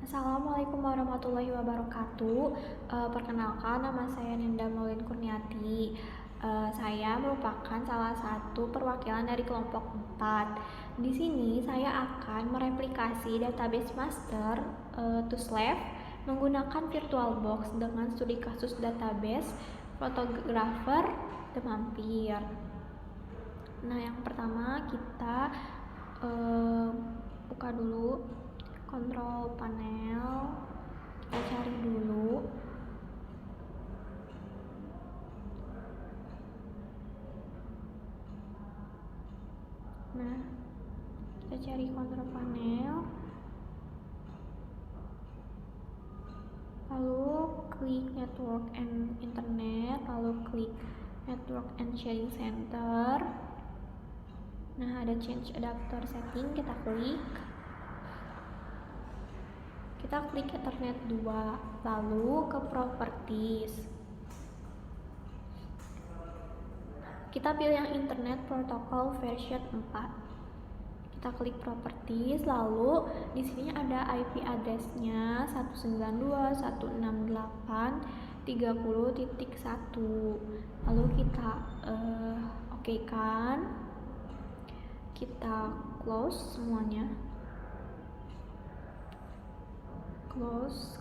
Assalamualaikum warahmatullahi wabarakatuh. Perkenalkan, nama saya Nenda Maulin Kurniati. Saya merupakan salah satu perwakilan dari kelompok 4. Di sini saya akan mereplikasi database master to Slave menggunakan VirtualBox dengan studi kasus database fotografer The Mampir. Nah, yang pertama kita buka dulu kontrol panel, kita cari dulu kita cari kontrol panel, lalu klik network and internet, lalu klik network and sharing center. Nah, ada change adapter setting, kita klik Ethernet 2, lalu ke properties. Kita pilih yang internet protocol version 4. Kita klik properties, lalu di sini ada IP address-nya 192.168.30.1. Lalu kita oke-kan. Kita close semuanya. Close.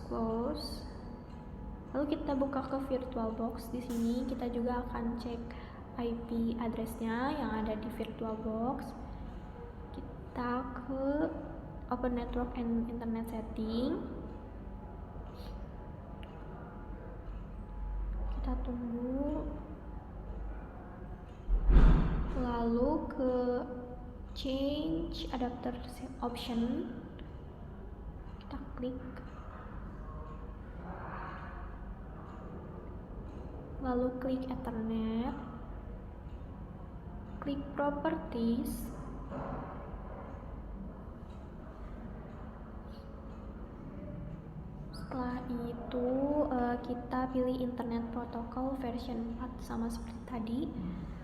Lalu kita buka ke VirtualBox. Di sini kita juga akan cek IP address-nya yang ada di VirtualBox. Kita ke Open Network and Internet Setting. Kita tunggu. Lalu ke Change Adapter Option. Kita klik. Lalu klik Ethernet. Klik Properties. Setelah itu kita pilih Internet Protocol version 4 sama seperti tadi.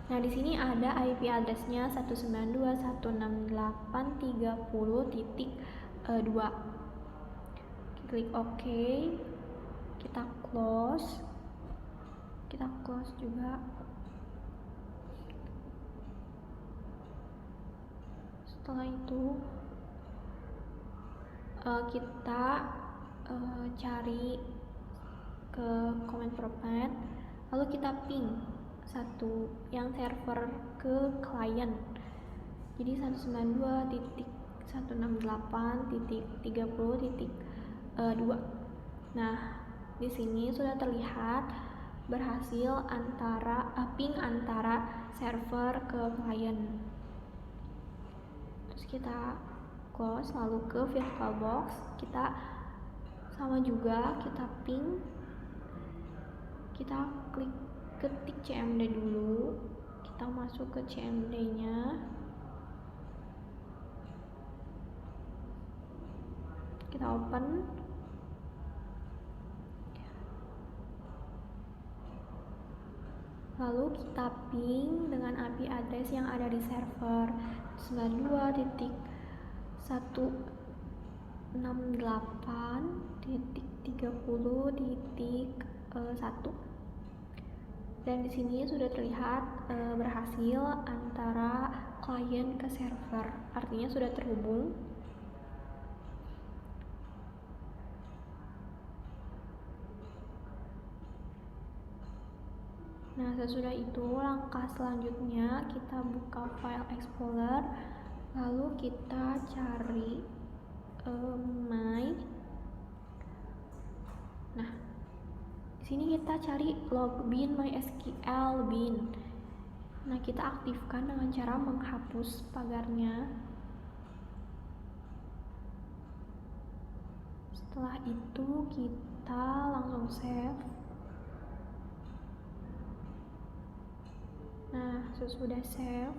Nah, di sini ada IP address-nya 192.168.30.2. Klik OK. Kita close juga. Setelah itu kita cari ke command prompt, lalu kita ping satu yang server ke client. Jadi 192.168.30.2. Nah, di sini sudah terlihat berhasil ping antara server ke client. Terus kita close, lalu ke VirtualBox, kita sama juga, kita ping, kita ketik CMD dulu, kita masuk ke CMD-nya, kita open. Lalu kita ping dengan IP address yang ada di server 92.168.30.1. Dan di sini sudah terlihat berhasil antara klien ke server, artinya sudah terhubung. Nah, sesudah itu langkah selanjutnya kita buka File Explorer, lalu kita cari My. Nah, di sini kita cari login MySQL bin. Nah, kita aktifkan dengan cara menghapus pagarnya. Setelah itu kita langsung save. Nah, sesudah save,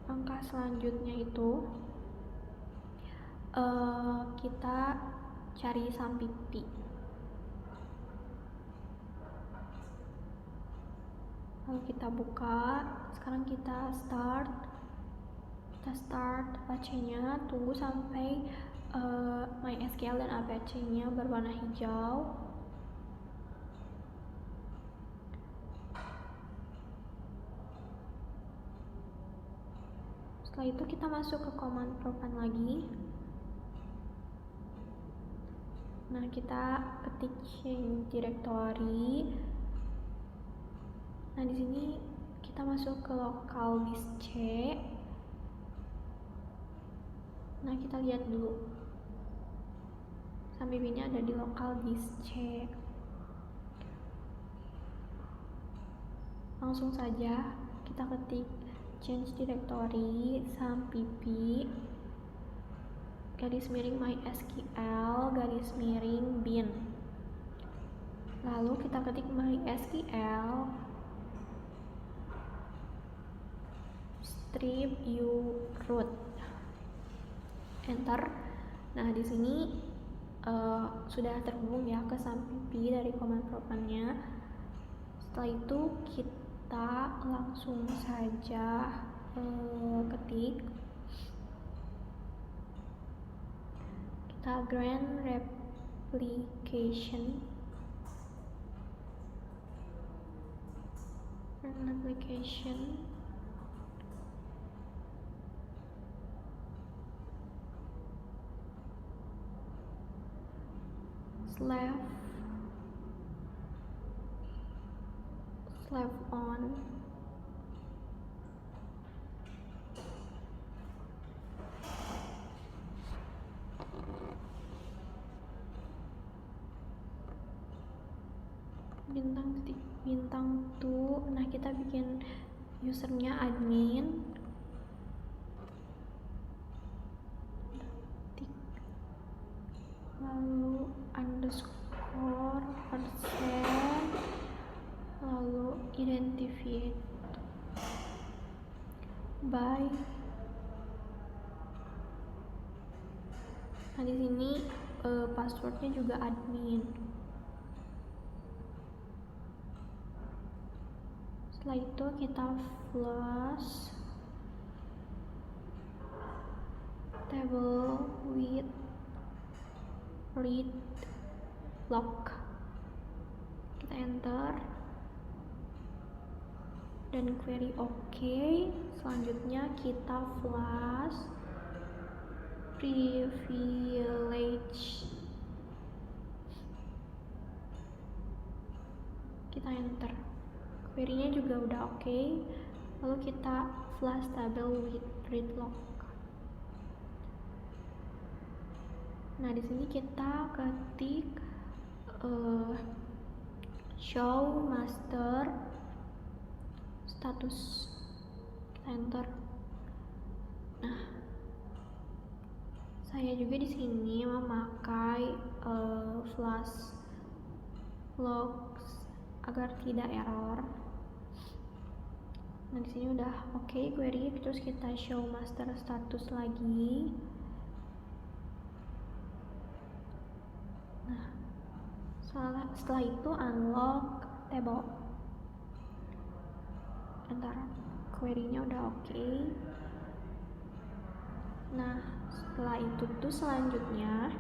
langkah selanjutnya itu kita cari Sampipi. Lalu kita buka. Sekarang kita start. Kita start bacanya, tunggu sampai MySQL dan Apache-nya berwarna hijau. Setelah itu kita masuk ke command prompt lagi. Nah, kita ketik change directory. Nah, di sini kita masuk ke local disk C. Nah, kita lihat dulu. Sampai ini ada di local disk C. Langsung saja kita ketik change directory /pp /mysql bin. Lalu kita ketik mysql strip u root, enter. Nah, di sini sudah terhubung ya ke /pp dari command prompt-nya. Setelah itu kita langsung saja ketik, kita grant replication slave on bintang tuh. Nah, kita bikin usernya admin, lalu underscore persen, lalu identified by. Nah, di sini passwordnya juga admin. Setelah itu kita flush table with read log, kita enter dan query OK. Selanjutnya kita flush privilege, kita enter. Query-nya juga udah oke. Lalu kita flush table with read log. Nah, di sini kita ketik show master status, kita enter. Nah, saya juga di sini memakai flush logs agar tidak error. Nah, di sini udah oke query. Terus kita show master status lagi. Nah, setelah itu unlock table, enter. Query-nya udah oke. Nah, setelah itu tuh selanjutnya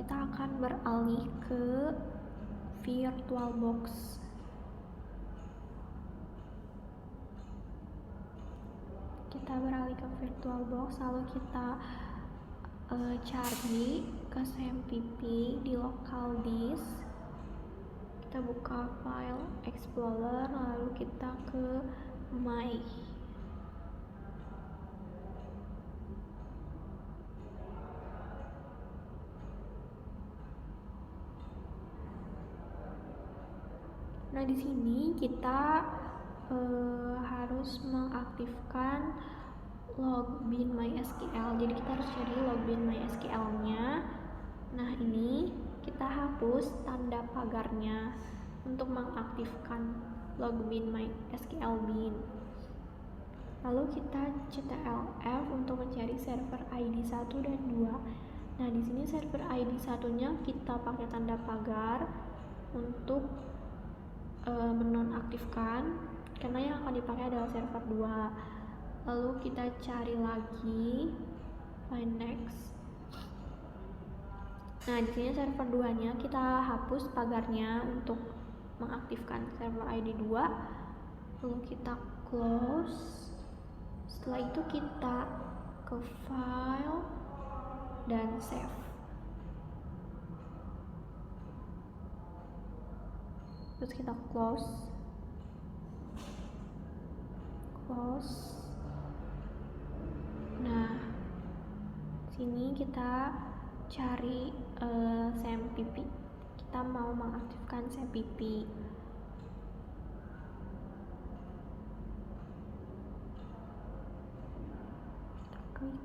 kita akan beralih ke VirtualBox. Kita beralih ke VirtualBox, lalu kita cari ke /pp di local disk. Kita buka file explorer, lalu kita ke my. Nah, di sini kita harus mengaktifkan login MySQL. Jadi kita harus cari login MySQL-nya. Nah, ini kita hapus tanda pagarnya untuk mengaktifkan login MySQL bin. Lalu kita ctrlf untuk mencari server ID 1 dan 2. Nah, di sini server ID 1-nya kita pakai tanda pagar untuk menonaktifkan, karena yang akan dipakai adalah server 2. lalu kita cari lagi find next. Nah, di sini server 2-nya kita hapus pagarnya untuk mengaktifkan server ID 2. Lalu kita close. Setelah itu kita ke file dan save. Terus kita close. Nah, sini kita cari SAMPP. Kita mau mengaktifkan SAMPP. Kita klik.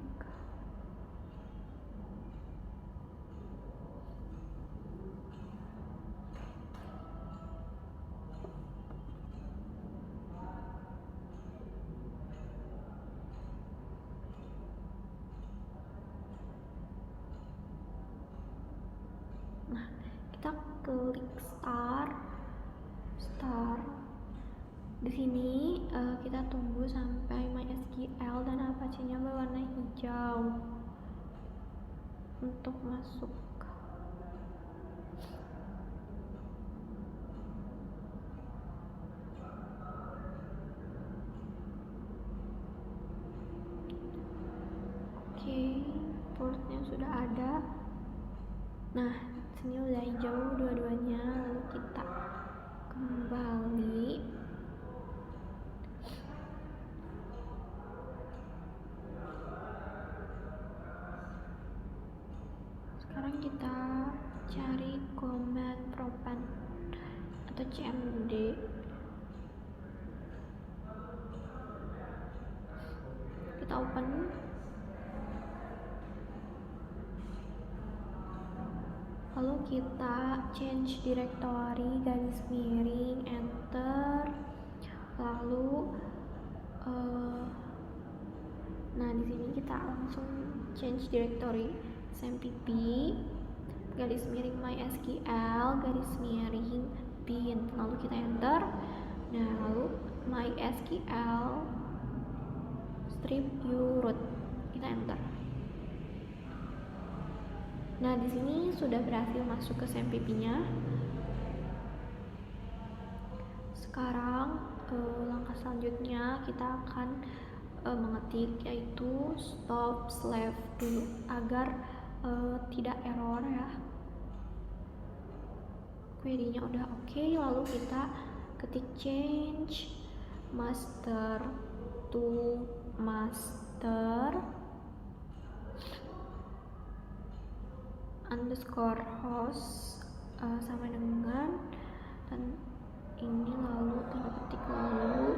Nah, kita klik start. Di sini kita tunggu sampai MySQL dan Apache-nya berwarna hijau untuk masuk. Oke, portnya sudah ada. Nah, sini udah hijau dua-duanya, lalu kita kembali. Sekarang kita cari command prompt atau cmd. Kita open. Lalu kita change directory garis miring enter. Lalu nah di sini kita langsung change directory SAMPP garis miring MySQL garis miring bin, lalu kita enter. Nah, lalu MySQL strip uroot, kita enter. Nah, di sini sudah berhasil masuk ke SAMPP-nya. Sekarang langkah selanjutnya kita akan mengetik yaitu stop slave dulu agar tidak error ya. Query-nya udah oke, lalu kita ketik change master to master underscore host sama dengan dan ini, lalu tanda petik, lalu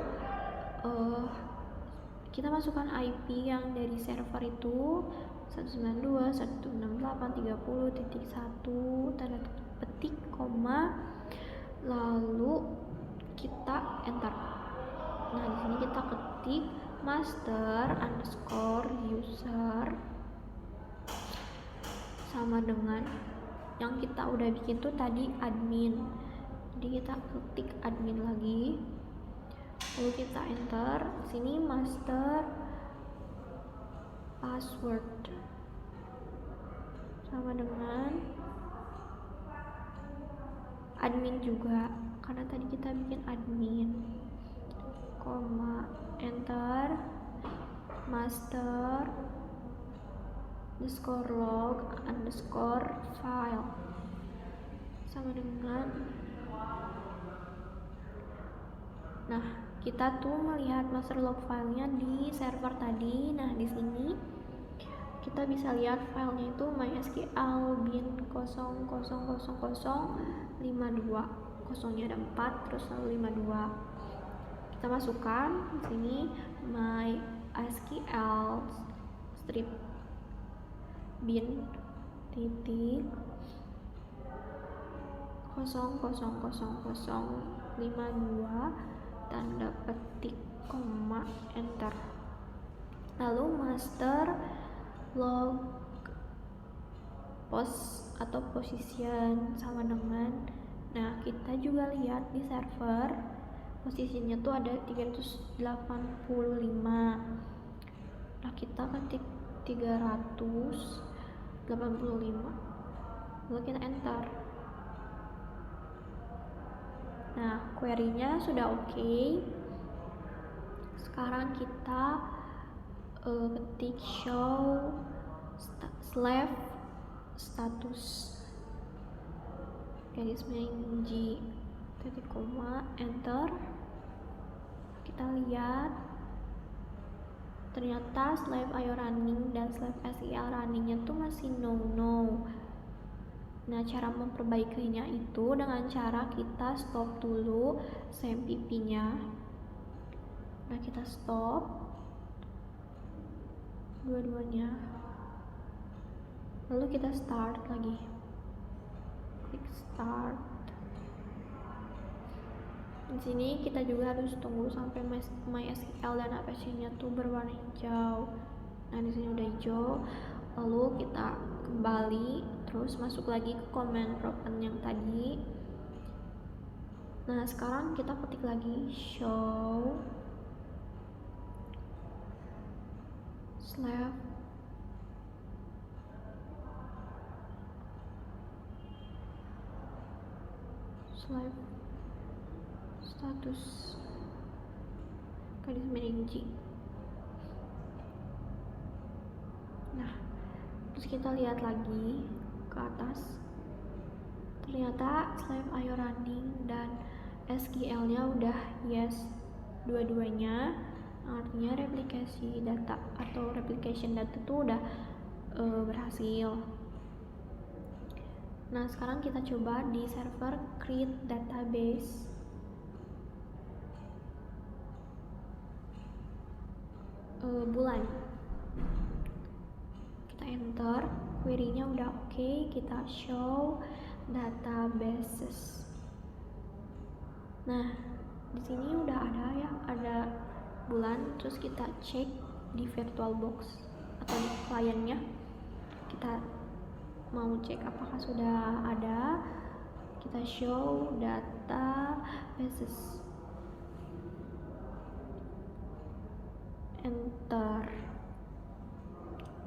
kita masukkan IP yang dari server itu 192.168.30.1 tanda petik koma, lalu kita enter. Nah, di sini kita ketik master underscore user sama dengan yang kita udah bikin tuh tadi admin. Jadi kita ketik admin lagi, lalu kita enter. Sini master password sama dengan admin juga karena tadi kita bikin admin, koma enter master underscore log underscore file sama dengan. Nah, kita tuh melihat master log filenya di server tadi. Nah, di sini kita bisa lihat filenya itu MySQL bin 000052, kosongnya ada 4 terus lalu 52. Kita masukkan di sini MySQL strip bin titik 000052 tanda petik koma enter, lalu master log post atau position sama dengan. Nah, kita juga lihat di server posisinya tuh ada 385. Nah, kita ketik 385, lalu kita enter. Nah, query-nya sudah oke. Sekarang kita ketik show slave status garis miring G titik koma, enter. Kita lihat ternyata slave IO running dan slave SEL runningnya tuh masih no. Nah, cara memperbaikinya itu dengan cara kita stop dulu SMPP-nya. Nah, kita stop dua-duanya, lalu kita start lagi, klik start. Di sini kita juga harus tunggu sampai MySQL dan Apache-nya tuh berwarna hijau. Nah, di sini udah hijau, lalu kita kembali terus masuk lagi ke command prompt yang tadi. Nah, sekarang kita ketik lagi show slave status garis miring G. Nah, terus kita lihat lagi ke atas, ternyata slave IO running dan SQL-nya udah yes dua-duanya. Artinya replikasi data atau replication data itu udah berhasil. Nah, sekarang kita coba di server create database. Bulan. Kita enter, query-nya udah oke, kita show databases. Nah, di sini udah ada bulan, terus kita cek di VirtualBox atau di kliennya. Kita mau cek apakah sudah ada, kita show databases, enter.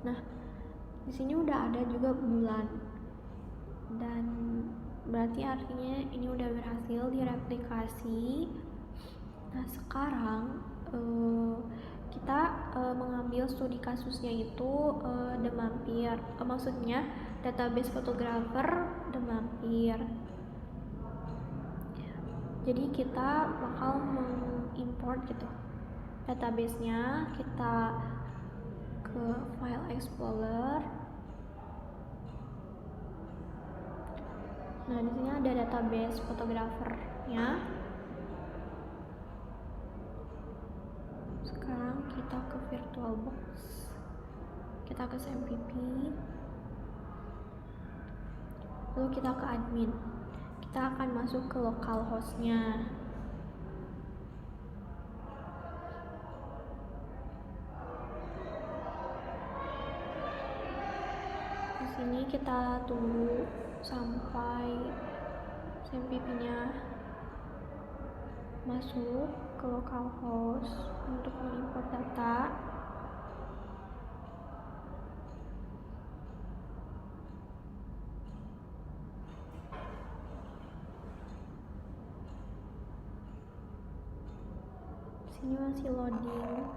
Nah, di sini udah ada juga bulan, dan berarti artinya ini udah berhasil direplikasi. Nah, sekarang kita mengambil studi kasusnya itu The Mampir, maksudnya database fotografer The Mampir. Jadi kita bakal mengimport gitu database-nya, kita ke file explorer. Nah, di sini ada database fotografernya. Sekarang kita ke VirtualBox, kita ke SMPP, lalu kita ke admin. Kita akan masuk ke localhost-nya. Di sini kita tunggu sampai SMPP-nya masuk ke localhost untuk mengimport data. Di sini masih loading.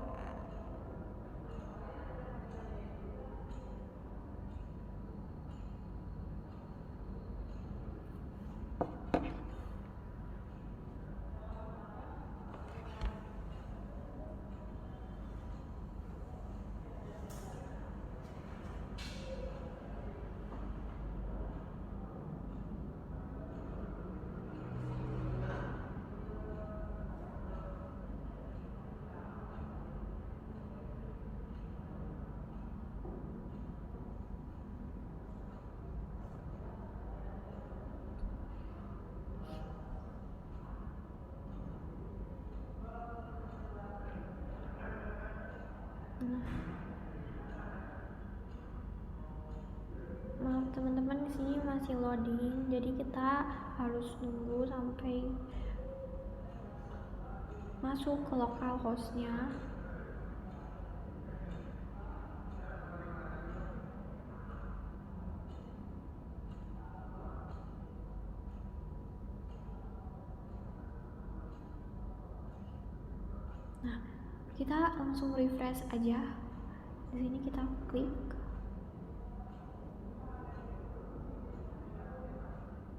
Maaf teman-teman, di sini masih loading, jadi kita harus nunggu sampai masuk ke localhost-nya. Nah, kita langsung refresh aja. Di sini kita klik.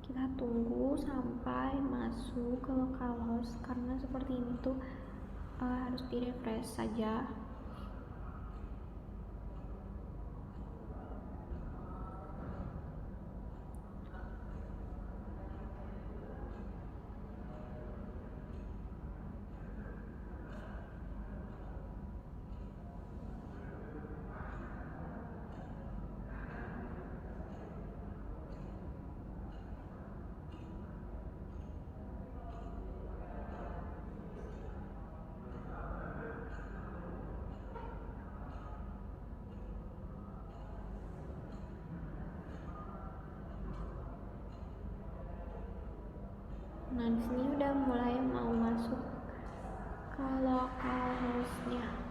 Kita tunggu sampai masuk ke localhost, karena seperti ini tuh harus di refresh saja. Nah, di sini udah mulai mau masuk ke localhost-nya.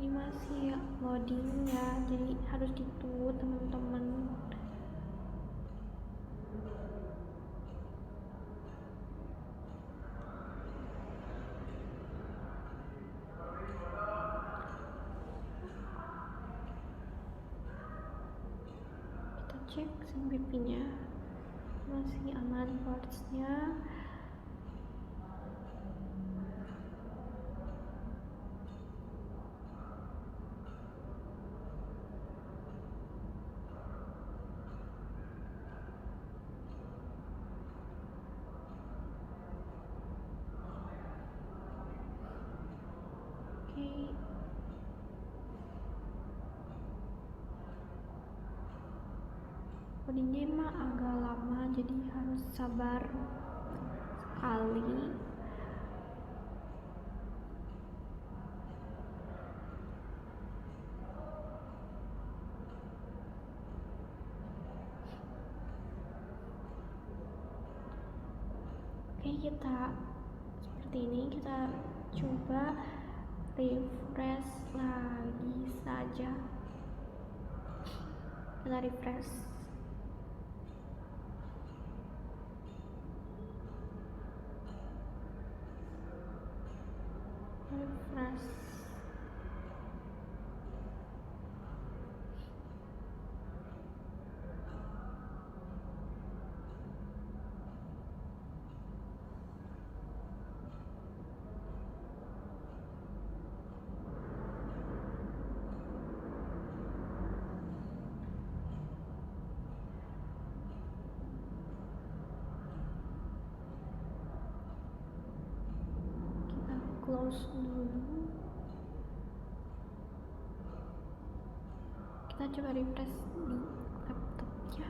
Ini masih loading ya, jadi harus ditunggu teman-teman. Kita cek SIM-BP-nya masih aman, ports-nya. Codingnya emang agak lama, jadi harus sabar sekali. Oke, kita seperti ini, kita coba refresh lagi saja. Kita refresh. Close dulu. Kita coba refresh di laptopnya.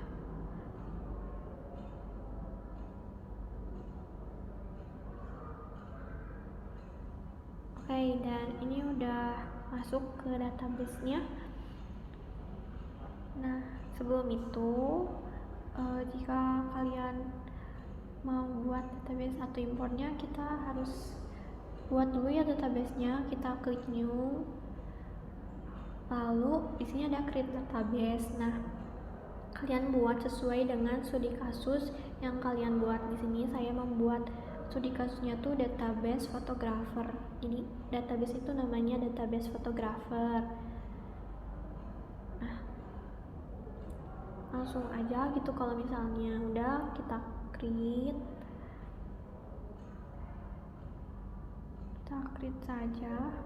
Oke, dan ini udah masuk ke database-nya. Nah, sebelum itu jika kalian mau buat database atau importnya, kita harus buat dulu ya database-nya. Kita klik new, lalu di sini ada create database. Nah, kalian buat sesuai dengan studi kasus yang kalian buat. Di sini saya membuat studi kasusnya tuh database photographer. Jadi database itu namanya database photographer. Nah, langsung aja gitu. Kalau misalnya udah, kita create saja.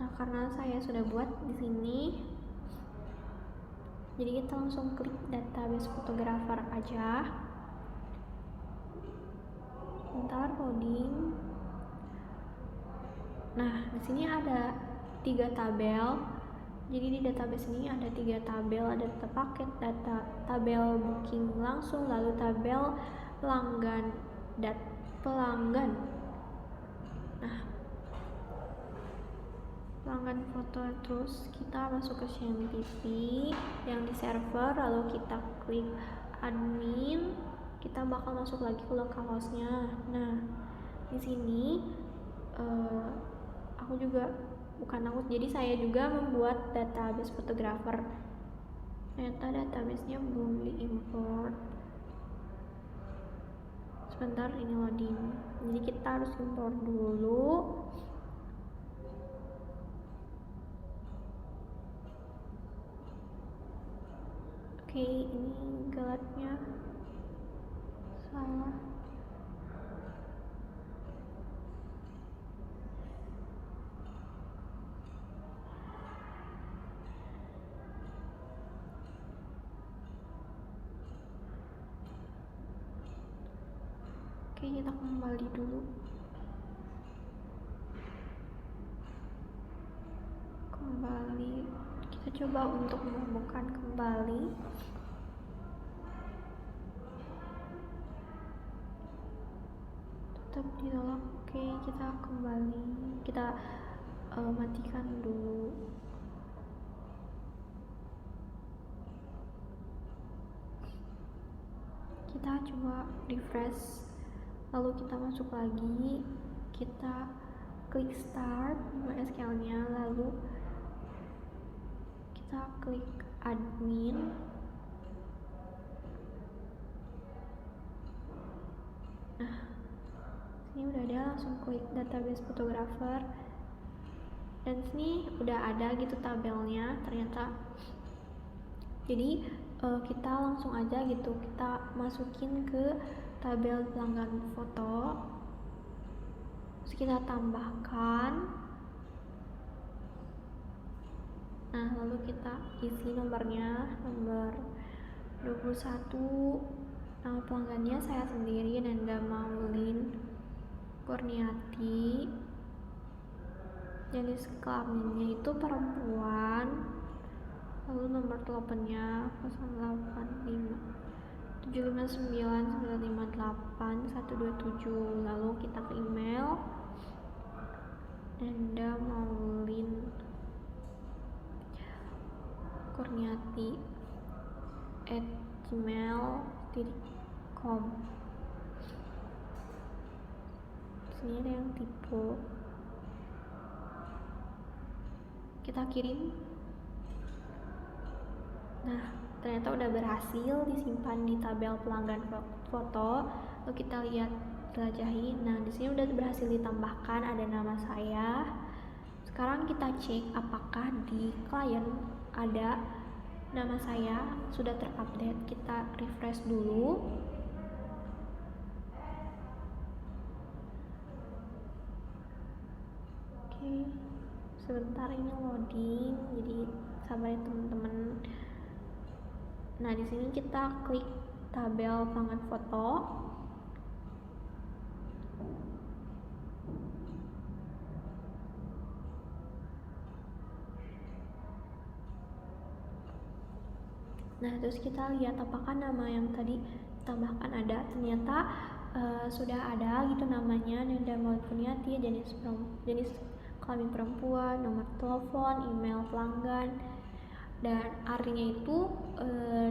Nah, karena saya sudah buat di sini, jadi kita langsung klik database photographer aja. Bentar loading. Nah, di sini ada 3 tabel. Jadi di database ini ada 3 tabel, ada data paket, tabel booking langsung, lalu tabel pelanggan. Nah, pelanggan foto, terus kita masuk ke ShameTV yang di server, lalu kita klik admin, kita bakal masuk lagi ke localhost-nya. Nah, di sini aku juga jadi saya juga membuat database fotografer. Ternyata database-nya belum diimport. Sebentar, ini loading. Jadi kita harus import dulu. Oke, ini gelapnya salah. Oke, kita kembali dulu. Kita coba untuk menemukan kembali. Tetap ditolak. Oke, kita kembali. Kita matikan dulu. Kita coba refresh, lalu kita masuk lagi, kita klik start MySQL-nya, lalu kita klik admin. Nah, sini udah ada, langsung klik database photographer, dan sini udah ada gitu tabelnya ternyata. Jadi kita langsung aja gitu, kita masukin ke tabel pelanggan foto, terus kita tambahkan. Nah, lalu kita isi nomornya, nomor 21. Nama pelanggannya saya sendiri, Nanda Maulin Kurniati. Jenis kelaminnya itu perempuan. Lalu nomor teleponnya 085 759 958 127. Lalu kita ke email Nanda Maulin Kurniati @gmail.com. Sini ada yang tipe, kita kirim. Nah, ternyata udah berhasil disimpan di tabel pelanggan foto. Lalu kita lihat, jelajahi. Nah, di sini udah berhasil ditambahkan, ada nama saya. Sekarang kita cek apakah di klien ada nama saya, sudah terupdate. Kita refresh dulu. Oke, sebentar ini loading, jadi sabar ya teman-teman. Nah, di sini kita klik tabel pelanggan foto. Nah, terus kita lihat apakah nama yang tadi ditambahkan ada. Ternyata sudah ada gitu namanya, Nanda Maulin Kurniati, jenis kelamin perempuan, nomor telepon, email pelanggan. Dan artinya itu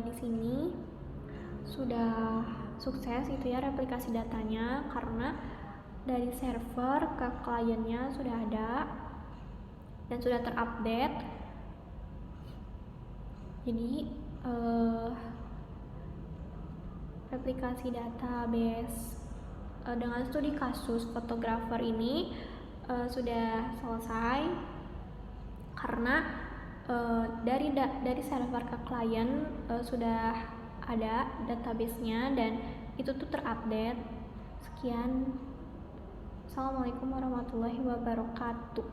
di sini sudah sukses gitu ya replikasi datanya, karena dari server ke kliennya sudah ada dan sudah terupdate. Jadi replikasi database dengan studi kasus fotografer ini sudah selesai, karena dari server ke klien sudah ada database-nya dan itu tuh terupdate. Sekian. Assalamualaikum warahmatullahi wabarakatuh.